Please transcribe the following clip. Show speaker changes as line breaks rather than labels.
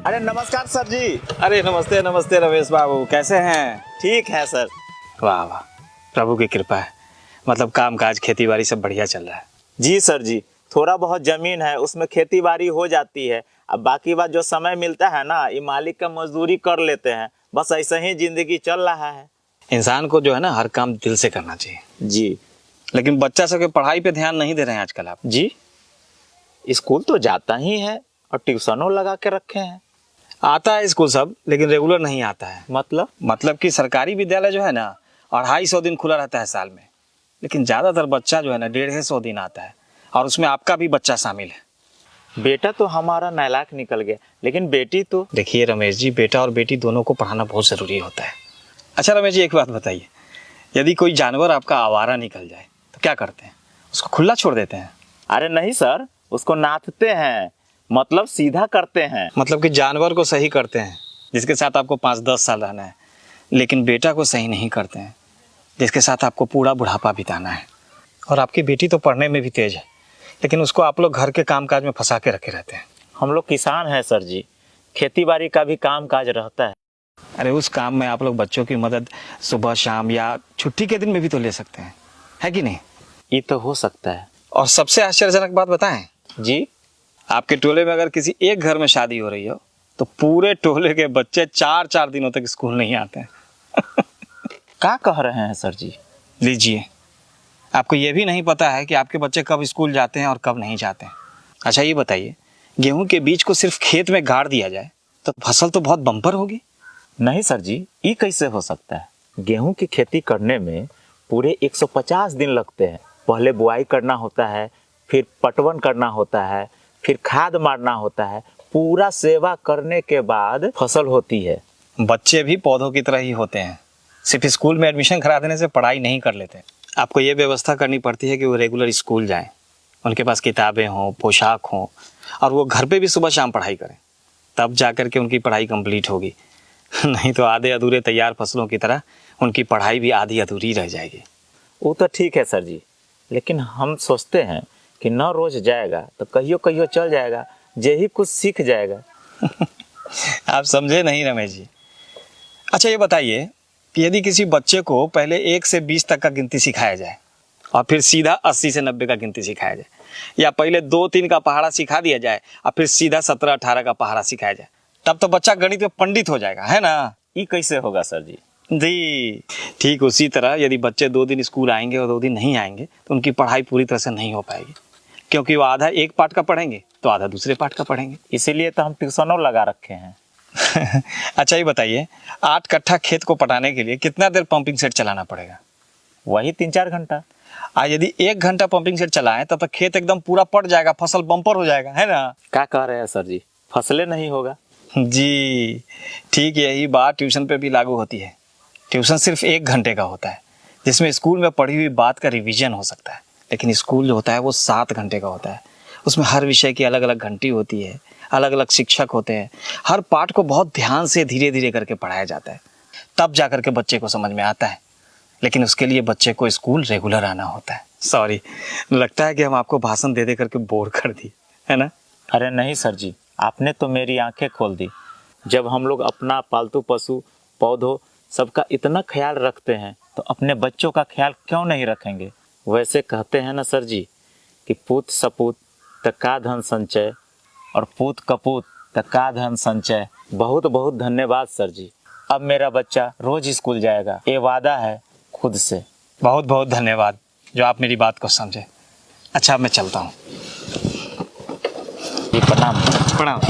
अरे नमस्कार सर जी।
अरे नमस्ते नमस्ते रमेश बाबू, कैसे हैं?
ठीक है सर।
वाह वाह, प्रभु की कृपा है। मतलब काम काज खेती बाड़ी सब बढ़िया चल रहा है।
जी सर जी, थोड़ा बहुत जमीन है उसमें खेती बाड़ी हो जाती है। अब बाकी बात जो समय मिलता है ना, ये मालिक का मजदूरी कर लेते हैं। बस ऐसे ही जिंदगी चल रहा है।
इंसान को जो है ना हर काम दिल से करना चाहिए।
जी।
लेकिन बच्चा सबके पढ़ाई पे ध्यान नहीं दे रहे हैं आजकल आप।
जी, स्कूल तो जाता ही है और ट्यूशनों लगा के रखे हैं।
आता है स्कूल सब, लेकिन रेगुलर नहीं आता है। मतलब कि सरकारी विद्यालय जो है ना 250 दिन खुला रहता है साल में, लेकिन ज़्यादातर बच्चा जो है ना 150 दिन आता है, और उसमें आपका भी बच्चा शामिल है।
बेटा तो हमारा नालायक निकल गया, लेकिन बेटी तो।
देखिए रमेश जी, बेटा और बेटी दोनों को पढ़ाना बहुत ज़रूरी होता है। अच्छा रमेश जी, एक बात बताइए, यदि कोई जानवर आपका आवारा निकल जाए तो क्या करते हैं? उसको खुला छोड़ देते हैं?
अरे नहीं सर, उसको नाथते हैं, मतलब सीधा करते हैं।
मतलब कि जानवर को सही करते हैं जिसके साथ आपको 5-10 साल रहना है, लेकिन बेटा को सही नहीं करते हैं जिसके साथ आपको पूरा बुढ़ापा बिताना है। और आपकी बेटी तो पढ़ने में भी तेज है, लेकिन उसको आप लोग घर के कामकाज में फंसा के रखे रहते हैं।
हम लोग किसान हैं सर जी, खेती बाड़ी का भी काम काज रहता है।
अरे उस काम में आप लोग बच्चों की मदद सुबह शाम या छुट्टी के दिन में भी तो ले सकते हैं, है कि नहीं?
ये तो हो सकता है।
और सबसे आश्चर्यजनक बात बताएं
जी।
आपके टोले में अगर किसी एक घर में शादी हो रही हो तो पूरे टोले के बच्चे 4-4 दिनों तक स्कूल नहीं आते हैं।
क्या कह रहे हैं सर जी?
लीजिए, आपको ये भी नहीं पता है कि आपके बच्चे कब स्कूल जाते हैं और कब नहीं जाते हैं। अच्छा ये बताइए, गेहूं के बीज को सिर्फ खेत में गाड़ दिया जाए तो फसल तो बहुत बम्पर होगी।
नहीं सर जी, ये कैसे हो सकता है? गेहूं की खेती करने में पूरे 150 दिन लगते हैं। पहले बुआई करना होता है, फिर पटवन करना होता है, फिर खाद मारना होता है। पूरा सेवा करने के बाद फसल होती है।
बच्चे भी पौधों की तरह ही होते हैं, सिर्फ स्कूल में एडमिशन करा देने से पढ़ाई नहीं कर लेते। आपको ये व्यवस्था करनी पड़ती है कि वो रेगुलर स्कूल जाएं, उनके पास किताबें हों, पोशाक हों, और वो घर पे भी सुबह शाम पढ़ाई करें, तब जा कर के उनकी पढ़ाई कंप्लीट होगी। नहीं तो आधे अधूरे तैयार फसलों की तरह उनकी पढ़ाई भी आधी अधूरी रह जाएगी।
वो तो ठीक है सर जी, लेकिन हम सोचते हैं कि न रोज जाएगा तो कहियो कहियो चल जाएगा, यही कुछ सीख जाएगा।
आप समझे नहीं रमेश जी। अच्छा ये बताइए कि यदि किसी बच्चे को पहले 1 से 20 तक का गिनती सिखाया जाए और फिर सीधा 80 से 90 का गिनती सिखाया जाए, या पहले 2-3 का पहाड़ा सिखा दिया जाए और फिर सीधा 17-18 का पहाड़ा सिखाया जाए, तब तो बच्चा गणित में पंडित हो जाएगा, है ना?
ये कैसे होगा सर जी?
जी ठीक उसी तरह यदि बच्चे 2 दिन स्कूल आएंगे और 2 दिन नहीं आएंगे तो उनकी पढ़ाई पूरी तरह से नहीं हो पाएगी, क्योंकि वो आधा एक पाठ का पढ़ेंगे तो आधा दूसरे पाठ का पढ़ेंगे।
इसीलिए तो हम ट्यूशनों लगा रखे हैं।
अच्छा ये बताइए, 8 कट्ठा खेत को पटाने के लिए कितना देर पंपिंग सेट चलाना पड़ेगा?
वही 3-4 घंटा।
यदि 1 घंटा पंपिंग सेट चलाएं तब तक खेत एकदम पूरा पट जाएगा, फसल बम्पर हो जाएगा, है ना?
क्या कह रहे हैं सर जी? फसलें नहीं होगा।
जी ठीक यही बात ट्यूशन पे भी लागू होती है। ट्यूशन सिर्फ 1 घंटे का होता है, जिसमें स्कूल में पढ़ी हुई बात का रिवीजन हो सकता है, लेकिन स्कूल जो होता है वो 7 घंटे का होता है। उसमें हर विषय की अलग अलग घंटी होती है, अलग अलग शिक्षक होते हैं, हर पाठ को बहुत ध्यान से धीरे धीरे करके पढ़ाया जाता है, तब जा करके बच्चे को समझ में आता है। लेकिन उसके लिए बच्चे को स्कूल रेगुलर आना होता है। सॉरी, लगता है कि हम आपको भाषण दे दे करके बोर कर दिए, है ना?
अरे नहीं सर जी, आपने तो मेरी आंखें खोल दी। जब हम लोग अपना पालतू पशु पौधों सबका इतना ख्याल रखते हैं तो अपने बच्चों का ख्याल क्यों नहीं रखेंगे? वैसे कहते हैं ना सर जी कि पूत सपूत तका धन संचय और पूत कपूत तका धन संचय। बहुत बहुत धन्यवाद सर जी। अब मेरा बच्चा रोज स्कूल जाएगा, ये वादा है खुद से।
बहुत बहुत धन्यवाद जो आप मेरी बात को समझे। अच्छा मैं चलता हूँ।
प्रणाम।
प्रणाम।